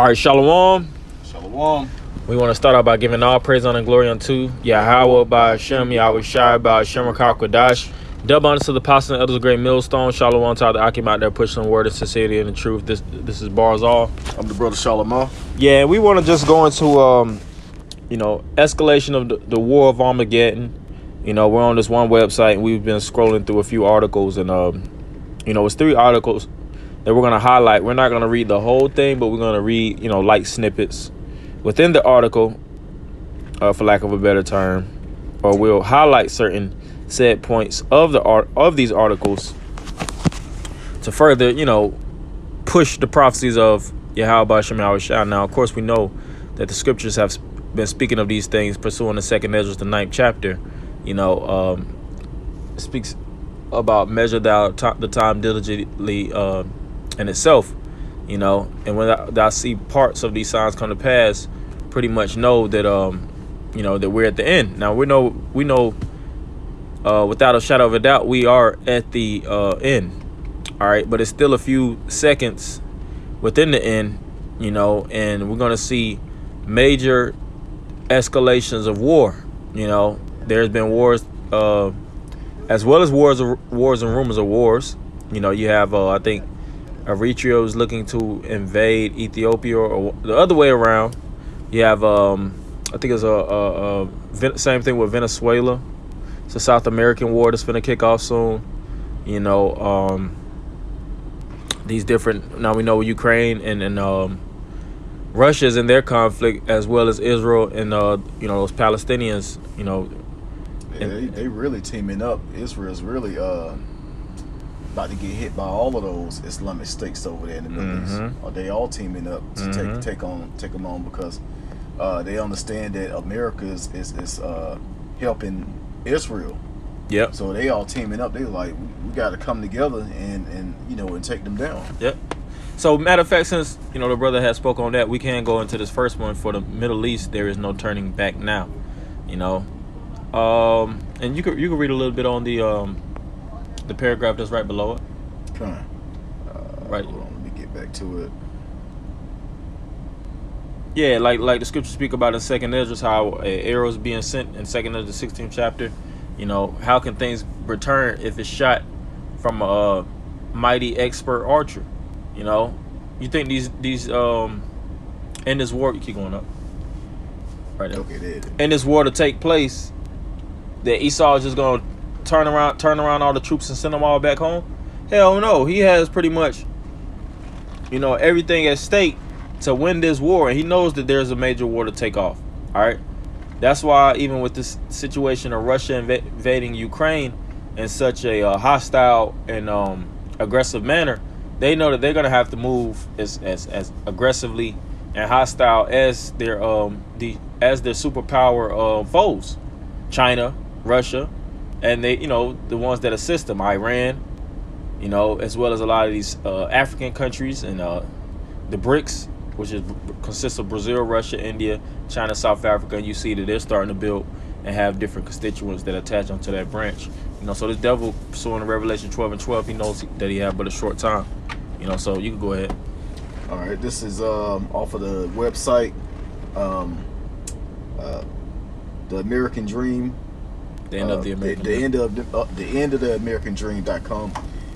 All right, Shalom. Shalom. We want to start out by giving all praise, honor, and glory unto Yahweh, by Hashem, Yahweh Shai, by Hashem, Rakak, Double honor to the apostles and elders of Great Millstone. Shalom to all the Akim out there pushing the word of sincerity and the truth. This is Barzal. I'm the brother Shalom. Yeah, we want to just go into, escalation of the war of Armageddon. You know, we're on this one website and we've been scrolling through a few articles and, it's 3 articles that we're going to highlight. We're not going to read the whole thing, but we're going to read, light snippets within the article, for lack of a better term, or we'll highlight certain said points of these articles to further, push the prophecies of Yahweh Hashem Yahweh Shai. Now, of course, we know that the scriptures have been speaking of these things, pursuing the 2nd Ezra, the 9th chapter. It speaks about measure the time diligently in itself, and when I see parts of these signs come to pass, pretty much know that that we're at the end. Now we know without a shadow of a doubt we are at the end. All right, but it's still a few seconds within the end, and we're going to see major escalations of war. There's been wars as well as wars and rumors of wars. You have I think Eritrea was looking to invade Ethiopia, or the other way around. You have I think it's a same thing with Venezuela. It's a South American war that's going to kick off soon. These different, now we know Ukraine and Russia's in their conflict, as well as Israel and those Palestinians. They really teaming up. Israel's really about to get hit by all of those Islamic states over there in the Middle East. They all teaming up to take them on, because they understand that America is helping Israel. Yep. So they all teaming up. They like, we got to come together and take them down. Yep. So matter of fact, since the brother has spoke on that, we can go into this first one. For the Middle East, there is no turning back now. And you could read a little bit on the paragraph that's right below it. Right. Hold on, let me get back to it. Yeah, like the scriptures speak about in 2nd Ezra, how arrows being sent in 2nd Ezra, the 16th chapter. How can things return if it's shot from a mighty expert archer? You think these in this war, you keep going up. Right there. Okay, there. In this war to take place, that Esau is just gonna turn around all the troops and send them all back home? Hell no. He has pretty much, everything at stake to win this war, and he knows that there's a major war to take off. All right. That's why even with this situation of Russia invading Ukraine in such a hostile and aggressive manner, they know that they're gonna have to move as aggressively and hostile as their superpower foes, China, Russia, and they the ones that assist them, Iran, as well as a lot of these African countries and the BRICS, which consists of Brazil, Russia, India, China, South Africa, and you see that they're starting to build and have different constituents that attach onto that branch. So this devil, pursuing Revelation 12:12, he knows that he had but a short time. So you can go ahead. All right, this is off of the website, the American Dream. The end of the American Dream. The end of the American Dream.com.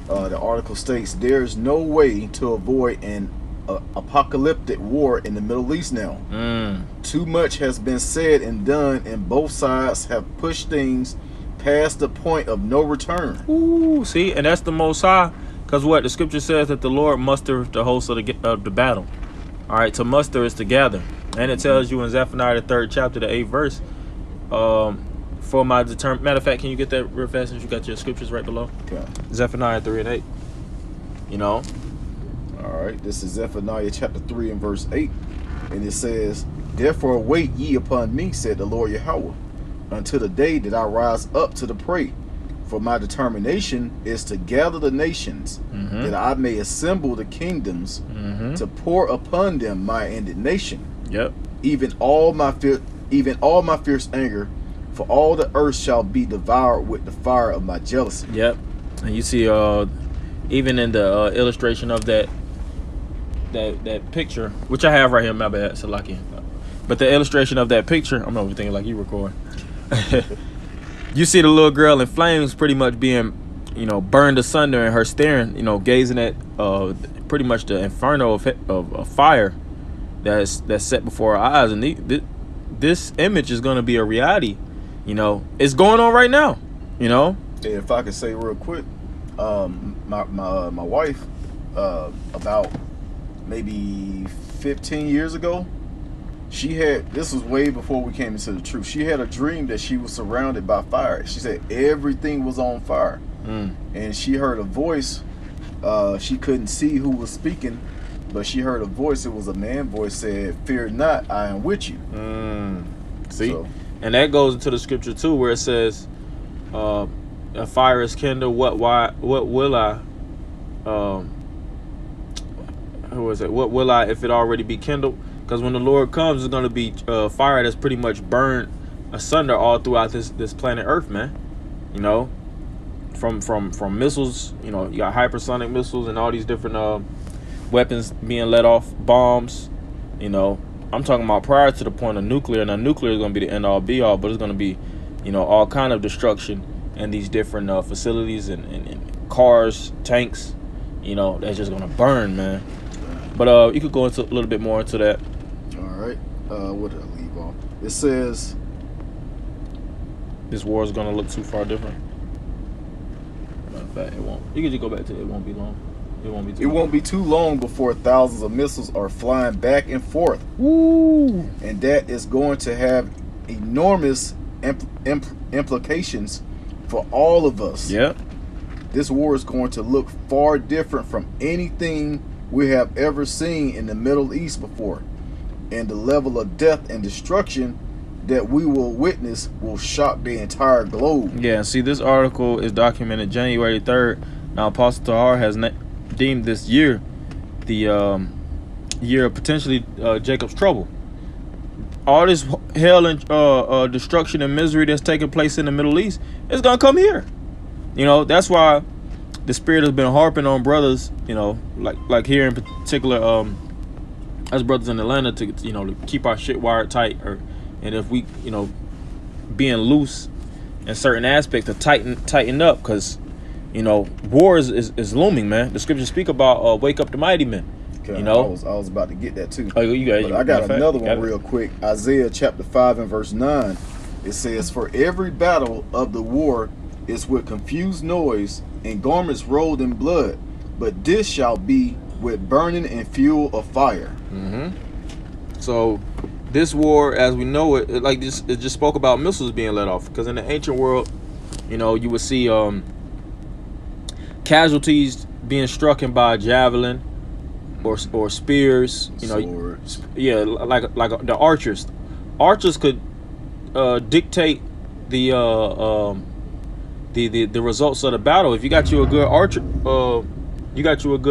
The article states, there's no way to avoid an apocalyptic war in the Middle East now. Too much has been said and done, and both sides have pushed things past the point of no return. Ooh, see, and that's the Most High, because what the scripture says, that the Lord muster the host of the battle. All right, to muster is to gather, and it tells you in Zephaniah the 3rd chapter, the 8th verse. For my matter of fact, can you get that real fast since you got your scriptures right below? Okay. Zephaniah 3:8. All right, this is Zephaniah chapter 3 and verse 8, and it says, therefore wait ye upon me, said the Lord Yahweh, until the day that I rise up to the prey. For my determination is to gather the nations, that I may assemble the kingdoms, to pour upon them my indignation. Yep. Even all my fierce anger, for all the earth shall be devoured with the fire of my jealousy. Yep. And you see, even in the illustration of that that picture, which I have right here, my bad, Salaki. But the illustration of that picture, I'm over thinking like you record. You see the little girl in flames pretty much being, burned asunder, and her staring, gazing at pretty much the inferno of fire that's set before our eyes. And this image is going to be a reality. It's going on right now. If I could say real quick, my wife, about maybe 15 years ago, this was way before we came into the truth. She had a dream that she was surrounded by fire. She said everything was on fire. And she heard a voice. She couldn't see who was speaking, but she heard a voice. It was a man voice, said, "Fear not, I am with you." See? So, and that goes into the scripture too, where it says, a fire is kindled, what will I what will I if it already be kindled? Because when the Lord comes, it's going to be fire that's pretty much burned asunder all throughout this planet Earth, man. From missiles, you got hypersonic missiles and all these different weapons being let off, bombs. I'm talking about prior to the point of nuclear. Now, nuclear is going to be the end all be all, but it's going to be, all kind of destruction and these different facilities and cars, tanks, that's just going to burn, man. But you could go into a little bit more into that. All right. What did I leave off? It says this war is going to look too far different. Matter of fact, it won't. You can just go back to it won't be long. It won't be too long before thousands of missiles are flying back and forth. Woo! And that is going to have enormous implications for all of us. Yep. This war is going to look far different from anything we have ever seen in the Middle East before. And the level of death and destruction that we will witness will shock the entire globe. Yeah, see, this article is documented January 3rd. Now, Apostle Tahar has deemed this year the year of potentially Jacob's trouble. All this hell and destruction and misery that's taking place in the Middle East is going to come here. That's why the Spirit has been harping on brothers, like here in particular, as brothers in Atlanta, to keep our shit wired tight, and if we, being loose in certain aspects, to tighten up, because war is looming, man. The scriptures speak about wake up the mighty men. Okay, I was about to get that too. Oh, I got another one real quick. Isaiah chapter 5 and verse 9. It says, "For every battle of the war is with confused noise and garments rolled in blood, but this shall be with burning and fuel of fire." So this war, as we know it, it just spoke about missiles being let off, because in the ancient world, you would see casualties being struck by javelin or spears, swords. Yeah, like the archers. Archers could dictate the results of the battle. If you got you a good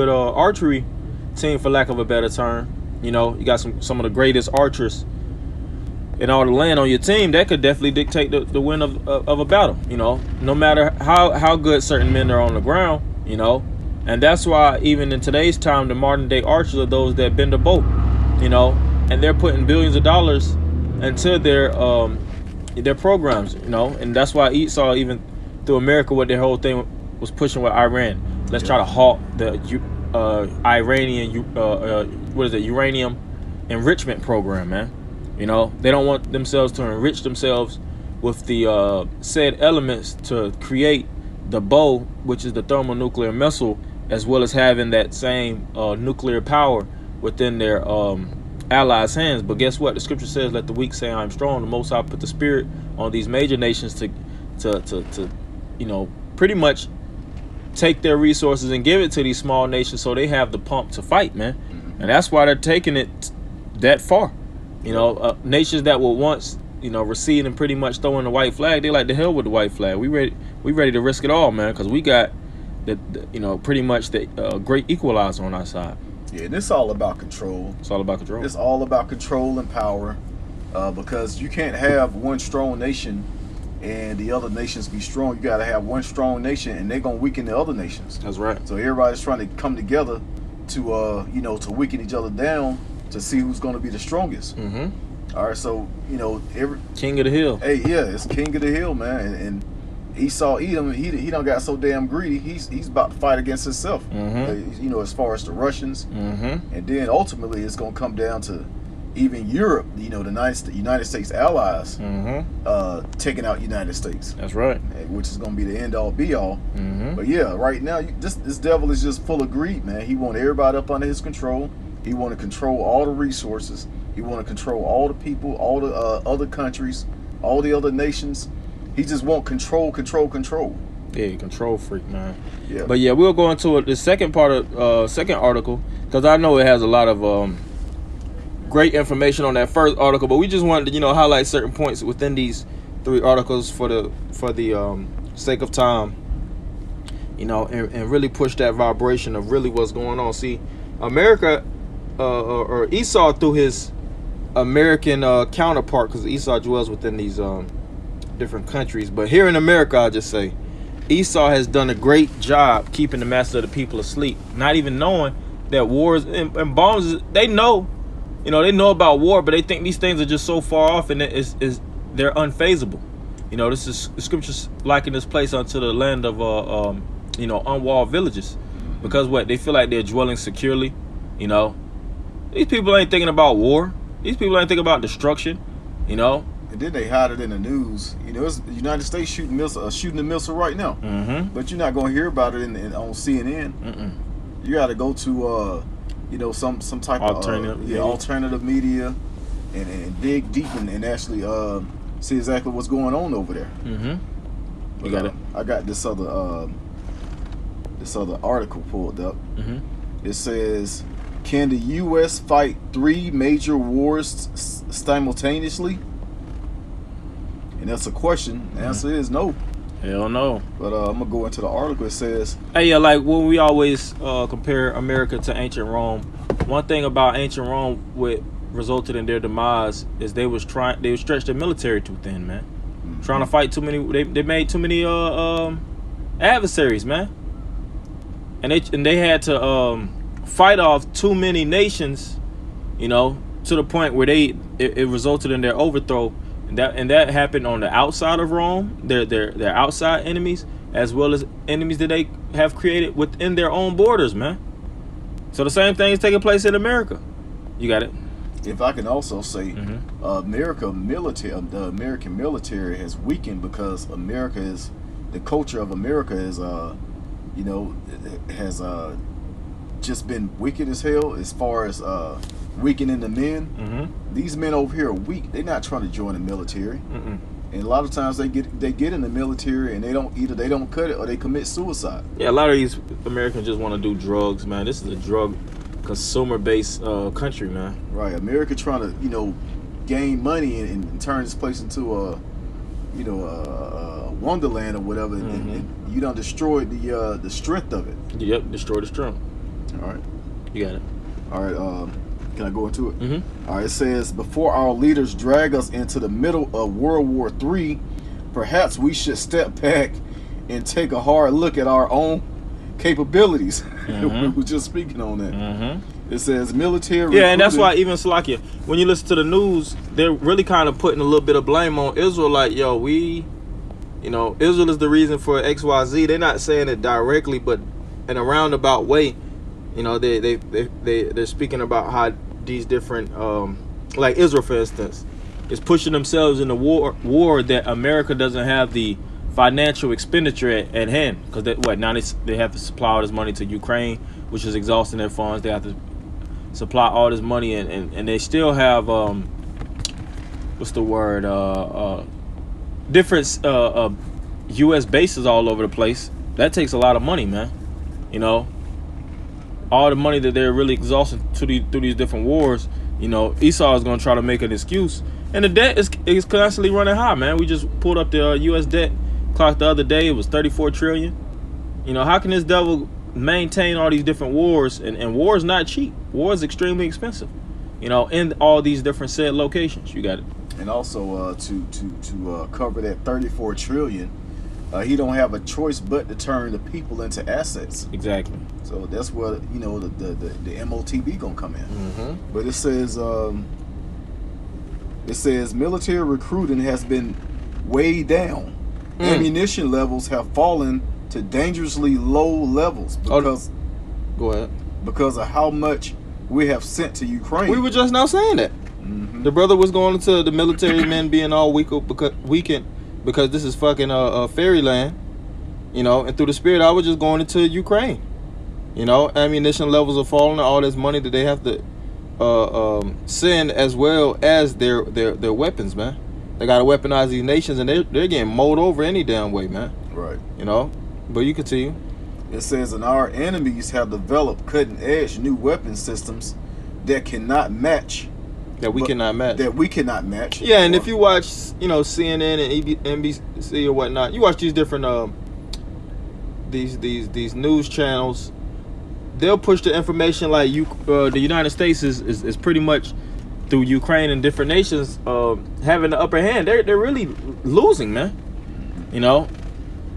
archery team, for lack of a better term, you got some of the greatest archers in all the land on your team, that could definitely dictate the win of a battle. No matter how good certain men are on the ground, and that's why even in today's time, the modern day archers are those that bend a bow, and they're putting billions of dollars into their programs, and that's why Esau, even through America, what their whole thing was pushing with Iran. Let's try to halt the uranium enrichment program, man. They don't want themselves to enrich themselves with the said elements to create the bow, which is the thermonuclear missile, as well as having that same nuclear power within their allies' hands. But guess what? The scripture says, "Let the weak say I am strong." The Most High put the spirit on these major nations to pretty much take their resources and give it to these small nations, so they have the pump to fight, man. And that's why they're taking it that far. Nations that were once, recede and pretty much throw in the white flag, they like, the hell with the white flag. We ready to risk it all, man, because we got the pretty much the great equalizer on our side. Yeah, this is all about control. It's all about control. It's all about control and power, because you can't have one strong nation and the other nations be strong. You got to have one strong nation, and they're going to weaken the other nations. That's right. So everybody's trying to come together to to weaken each other down to see who's going to be the strongest. All right, so every king of the hill. Hey, yeah, it's king of the hill, man, and Esau Edom, he done got so damn greedy. He's about to fight against himself. As far as the Russians, and then ultimately it's gonna come down to even Europe. The United States allies taking out United States. That's right. Which is gonna be the end all be all. But yeah, right now this devil is just full of greed, man. He want everybody up under his control. He want to control all the resources. He want to control all the people, all the other countries, all the other nations. He just want control. Yeah, control freak, man. Yeah. But yeah, we'll go into the second part of second article, because I know it has a lot of great information on that first article. But we just wanted to highlight certain points within these 3 articles for the sake of time. And really push that vibration of really what's going on. See, America or Esau through his American counterpart, because Esau dwells within these different countries, but here in America, I'll just say Esau has done a great job keeping the mass of the people asleep, not even knowing that wars and bombs, they know about war, but they think these things are just so far off, and they're unfazable. This is the scriptures liken this place unto the land of unwalled villages, because they feel like they're dwelling securely. These people ain't thinking about war. These people ain't thinking about destruction. And then they hide it in the news. It's the United States shooting the missile right now. But you're not going to hear about it on CNN. You got to go to some type of alternative media and dig deep and actually see exactly what's going on over there. You got it. I got this other article pulled up. It says, can the U.S. fight 3 major wars simultaneously? And that's a question. The answer is no. Hell no. But I'm gonna go into the article. It says, hey, yeah, like when we always compare America to ancient Rome, one thing about ancient Rome what resulted in their demise is they would stretch their military too thin, man. Trying to fight too many. They made too many adversaries, man. And they had to fight off too many nations, to the point where it resulted in their overthrow. And that happened on the outside of Rome, their outside enemies, as well as enemies that they have created within their own borders, man. So the same thing is taking place in America. You got it. If I can also say, the American military has weakened because the culture of America has just been wicked as hell as far as weakening the men. These men over here are weak. They're not trying to join the military. And a lot of times they get in the military and they don't cut it or they commit suicide. Yeah, a lot of these Americans just want to do drugs, man. This is a drug consumer based country, man. Right. America trying to gain money and turn this place into a wonderland or whatever, and you done destroyed the strength of it. Yep, destroy the strength. All right. You got it. All right. Can I go into it? All right. It says, before our leaders drag us into the middle of World War III, perhaps we should step back and take a hard look at our own capabilities. We were just speaking on that. It says military. Yeah, and that's why even Slovakia, when you listen to the news, they're really kind of putting a little bit of blame on Israel. Like, yo, Israel is the reason for XYZ. They're not saying it directly, but in a roundabout way. They're speaking about how these different, like Israel, for instance, is pushing themselves in a war that America doesn't have the financial expenditure at hand, because they have to supply all this money to Ukraine, which is exhausting their funds. They have to supply all this money, and they still have different U.S. bases all over the place. That takes a lot of money, man. All the money that they're really exhausting through these different wars. Esau is going to try to make an excuse, and the debt is constantly running high, man. We just pulled up the U.S. debt clock the other day. It was 34 trillion. How can this devil maintain all these different wars? And war is not cheap. War is extremely expensive. In all these different said locations. You got it. And also to cover that 34 trillion, he don't have a choice but to turn the people into assets. Exactly. So that's where the MOTB gonna come in. Mm-hmm. But it says military recruiting has been way down. Ammunition levels have fallen to dangerously low levels because go ahead. Because of how much we have sent to Ukraine. We were just now saying that. Mm-hmm. The brother was going into the military men being all weekend because this is fucking fairyland, and through the spirit I was just going into Ukraine. Ammunition levels are falling, all this money that they have to send, as well as their weapons, man. They gotta weaponize these nations, and they're getting mowed over any damn way, man. Right. But you continue. It says, and our enemies have developed cutting-edge new weapon systems that cannot match. That we cannot match. Yeah, and if you watch, CNN and NBC or whatnot, you watch these different these news channels. They'll push the information like the United States is pretty much through Ukraine and different nations having the upper hand. They're really losing, man.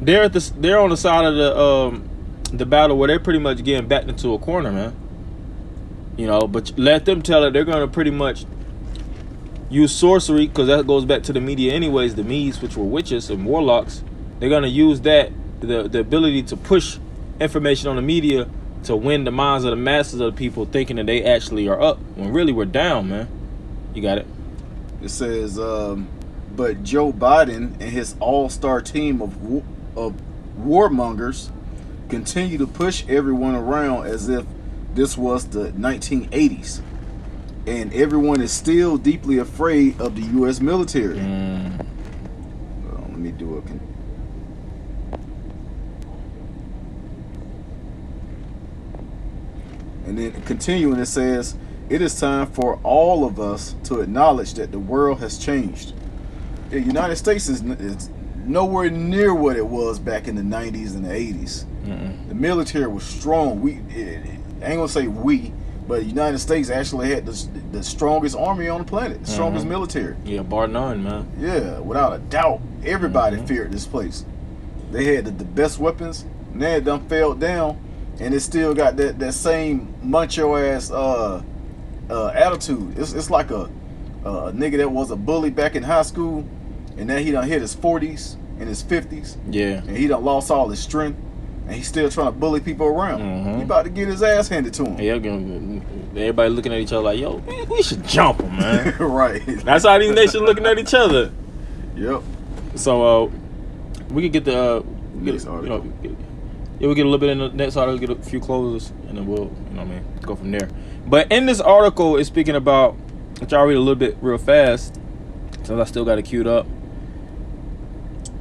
They're on the side of the battle where they're pretty much getting backed into a corner, man. But let them tell it. They're going to pretty much use sorcery, because that goes back to the media anyways. The Medes, which were witches and warlocks, they're going to use that, the ability to push information on the media to win the minds of the masses of the people, thinking that they actually are up when really we're down, man. You got it? It says, but Joe Biden and his all-star team of warmongers continue to push everyone around as if this was the 1980s, and everyone is still deeply afraid of the U.S. military. Let me do and then continuing, it says, it is time for all of us to acknowledge that the world has changed. The United States is nowhere near what it was back in the 90s and the 80s. The military was strong. I ain't gonna say we, but the United States actually had the strongest army on the planet, the strongest military. Yeah, bar none, man. Yeah, without a doubt. Everybody feared this place. They had the best weapons. Now it done fell down, and it still got that same macho ass attitude. It's like a nigga that was a bully back in high school, and now he done hit his 40s and his 50s. Yeah. And he done lost all his strength. And he's still trying to bully people around. He about to get his ass handed to him. Yeah, everybody looking at each other like, yo, we should jump him, man. Right. That's how these nations looking at each other. Yep. So we could get the next article. We'll get a little bit in the next article, get a few closes, and then we'll go from there. But in this article, it's speaking about, which I'll read a little bit real fast, since I still got it queued up.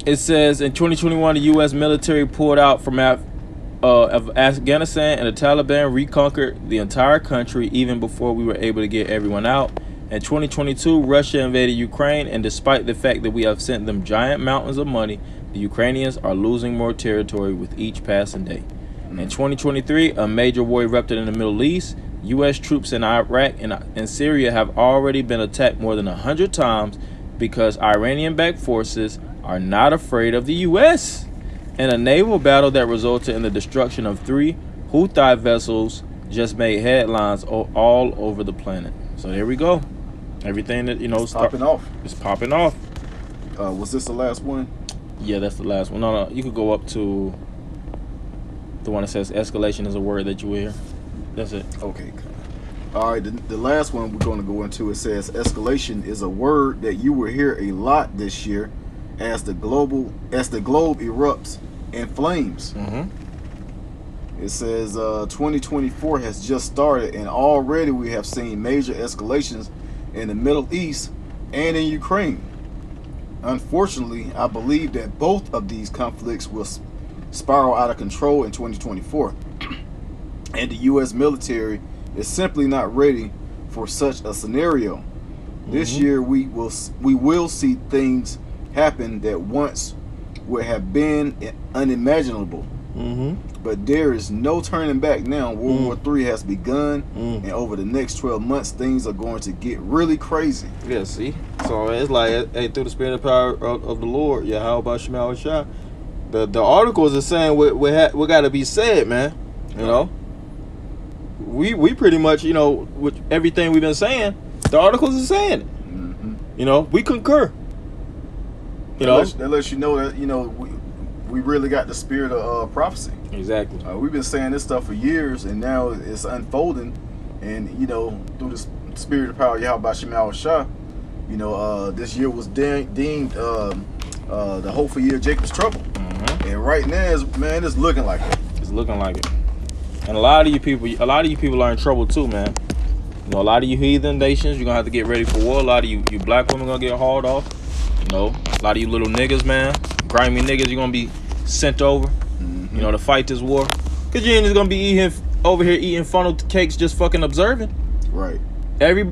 It says, in 2021, the U.S. military pulled out from Afghanistan, and the Taliban reconquered the entire country even before we were able to get everyone out. In 2022, Russia invaded Ukraine, and despite the fact that we have sent them giant mountains of money, the Ukrainians are losing more territory with each passing day. In 2023, a major war erupted in the Middle East. U.S. troops in Iraq and Syria have already been attacked more than 100 times because Iranian-backed forces are not afraid of the U.S. In a naval battle that resulted in the destruction of 3 Houthi vessels just made headlines all over the planet. So there we go. Everything that, it's popping off. It's popping off. Was this the last one? Yeah, that's the last one. No, you could go up to the one that says escalation is a word that you hear. That's it. Okay. All right, the last one we're going to go into, it says escalation is a word that you will hear a lot this year as the globe erupts in flames. It says 2024 has just started, and already we have seen major escalations in the Middle East and in Ukraine. Unfortunately, I believe that both of these conflicts will spiral out of control in 2024, and the U.S. military is simply not ready for such a scenario. This year we will see things happen that once would have been unimaginable. But there is no turning back now. World War III has begun, and over the next 12 months, things are going to get really crazy. Yeah, see? So it's like, hey, through the spirit and power of the Lord, Yahweh Shema Shah, The articles are saying what got to be said, man. You know, we pretty much, you know, with everything we've been saying, the articles are saying it. Mm-hmm. You know, we concur. You know, that lets you know that, you know, we really got the spirit of prophecy. Exactly. We've been saying this stuff for years, and now it's unfolding. And, you know, through the spirit of power of Yahweh Shemal Shah, you know, this year was deemed the hopeful year of Jacob's trouble. Mm-hmm. And right now, it's looking like it. It's looking like it. And a lot of you people are in trouble too, man. You know, a lot of you heathen nations, you're gonna have to get ready for war. A lot of you black women gonna get hauled off. You know, a lot of you little niggas, man, grimy niggas, you're gonna be sent over. Mm-hmm. You know, to fight this war. Cause you ain't just gonna be over here eating funnel cakes, just fucking observing. Right.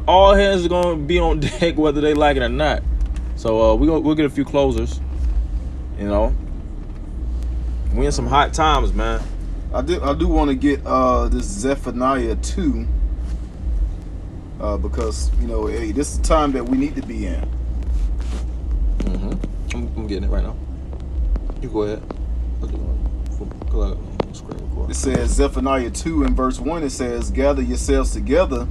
All hands are gonna be on deck, whether they like it or not. So we'll get a few closers. You know, we in some hot times, man. I do want to get this Zephaniah 2 because, you know, hey, this is the time that we need to be in. Mm-hmm. I'm getting it right now. You go ahead. It says Zephaniah 2 in verse 1. It says, "Gather yourselves together,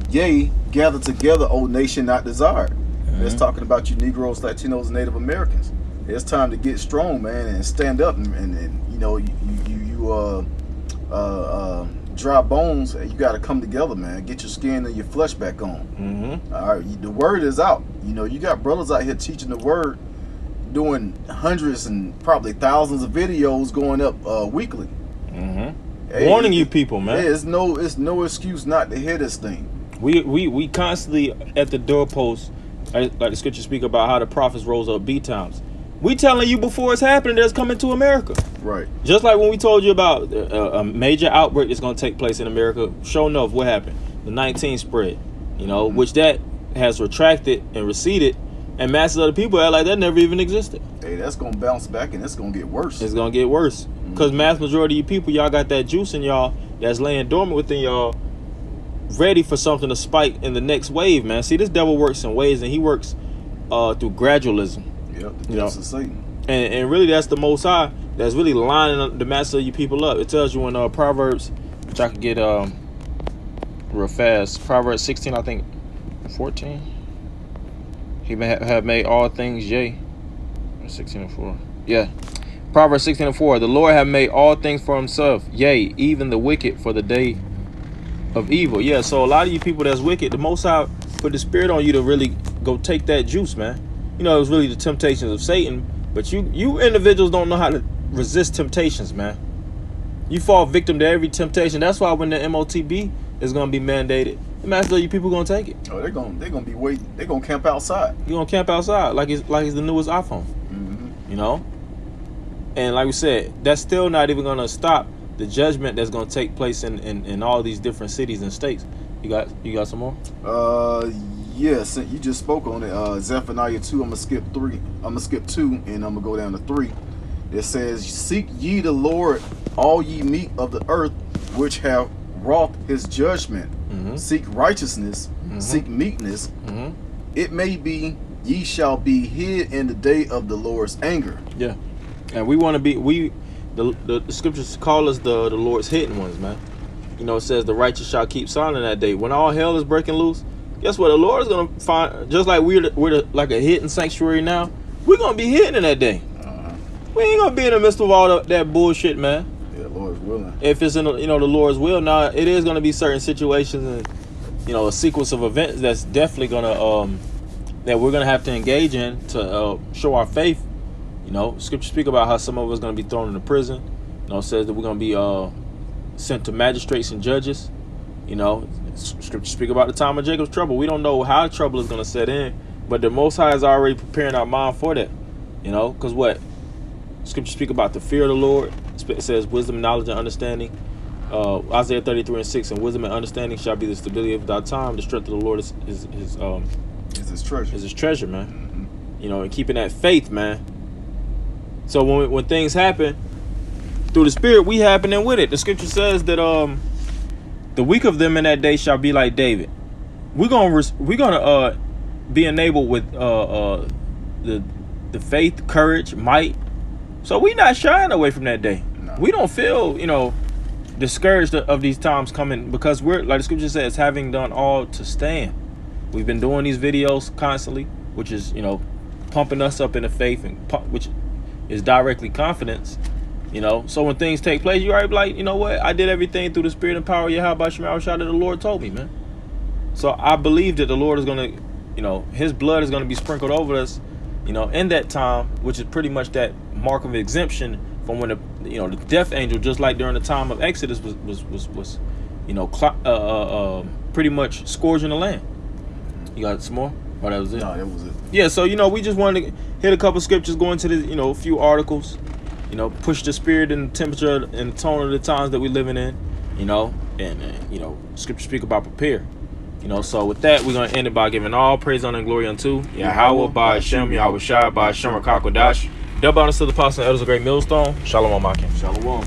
yea, gather together, O nation not desired." Mm-hmm. It's talking about you Negroes, Latinos, and Native Americans. It's time to get strong, man, and stand up, and you know, you dry bones. You got to come together, man. Get your skin and your flesh back on. Mm-hmm. All right, the word is out. You know, you got brothers out here teaching the word, doing hundreds and probably thousands of videos going up weekly. Mm-hmm. Hey, warning you people, man. Yeah, it's no excuse not to hear this thing. We constantly at the doorpost, like the scriptures speak about how the prophets rose up B times. We telling you before it's happening that's coming to America. Right. Just like when we told you about a major outbreak that's going to take place in America. Sure enough, what happened? The 19 spread, you know, mm-hmm. which that has retracted and receded, and masses of the people act like that never even existed. Hey, that's going to bounce back, and it's going to get worse. It's going to get worse. Because mm-hmm. mass majority of you people, y'all got that juice in y'all that's laying dormant within y'all, ready for something to spike in the next wave, man. See, this devil works in waves, and he works through gradualism. Yep, you know, Satan. And really that's the Most High that's really lining the mass of you people up. It tells you in Proverbs, which I could get real fast, Proverbs 16, I think 14. He may have made all things yea. 16:4. Yeah. Proverbs 16:4. The Lord have made all things for himself, yea, even the wicked for the day of evil. Yeah, so a lot of you people that's wicked, the Most High put the spirit on you to really go take that juice, man. You know, it was really the temptations of Satan, but you individuals don't know how to resist temptations, man. You fall victim to every temptation. That's why when the MOTB is going to be mandated, the master of you people going to take it. Oh, they're going to be waiting. They're going to camp outside. You're going to camp outside like it's the newest iPhone. Mm-hmm. You know? And like we said, that's still not even going to stop the judgment that's going to take place in all these different cities and states. You got some more? Yes, you just spoke on it. Zephaniah 2, I'm gonna skip 3. I'm gonna skip 2 and I'm gonna go down to 3. It says, "Seek ye the Lord, all ye meek of the earth, which have wrought his judgment. Mm-hmm. Seek righteousness, mm-hmm. seek meekness. Mm-hmm. It may be ye shall be hid in the day of the Lord's anger." Yeah. And we want to be the scriptures call us the Lord's hidden ones, man. You know, it says the righteous shall keep silent that day. When all hell is breaking loose, guess what? The Lord is gonna find, just like we're like a hidden sanctuary now. We're gonna be hidden in that day. We ain't gonna be in the midst of all that bullshit, man. Yeah, Lord's willing. If it's in the Lord's will. Now it is gonna be certain situations and a sequence of events that's definitely gonna that we're gonna have to engage in to show our faith. You know, scripture speak about how some of us gonna be thrown into prison. You know, it says that we're gonna be sent to magistrates and judges. You know, scripture speak about the time of Jacob's trouble. We don't know how trouble is going to set in, but the Most High is already preparing our mind for that. You know, because what? Scripture speak about the fear of the Lord. It says wisdom, knowledge, and understanding. Isaiah 33:6, and wisdom and understanding shall be the stability of thy time. The strength of the Lord is his treasure. Is his treasure, man. Mm-hmm. You know, and keeping that faith, man. So when things happen through the Spirit, we happening with it. The scripture says that the weak of them in that day shall be like David. We're gonna be enabled with the faith, courage, might, So we not shying away from that day. No. We don't feel, discouraged of these times coming, because we're, like the scripture says, having done all to stand. We've been doing these videos constantly, which is, pumping us up in the faith, and which is directly confidence. So when things take place, you already be like, you know what? I did everything through the spirit and power of Yahweh Shema that the Lord told me, man. So I believe that the Lord is going to, his blood is going to be sprinkled over us, in that time, which is pretty much that mark of exemption from when the death angel, just like during the time of Exodus, was pretty much scourging the land. You got some more? Oh, that was it? No, that was it. Yeah, so, we just wanted to hit a couple scriptures, go into the, a few articles, push the spirit and the temperature and the tone of the times that we're living in, and scripture speak about prepare. So with that, we're going to end it by giving all praise, honor, and glory unto Yahweh, by Hashem, Yahweh Shai, by Hashem, Rakakwadash. Double honors to the apostle and elders of Great Millstone. Shalom, Akim. Shalom.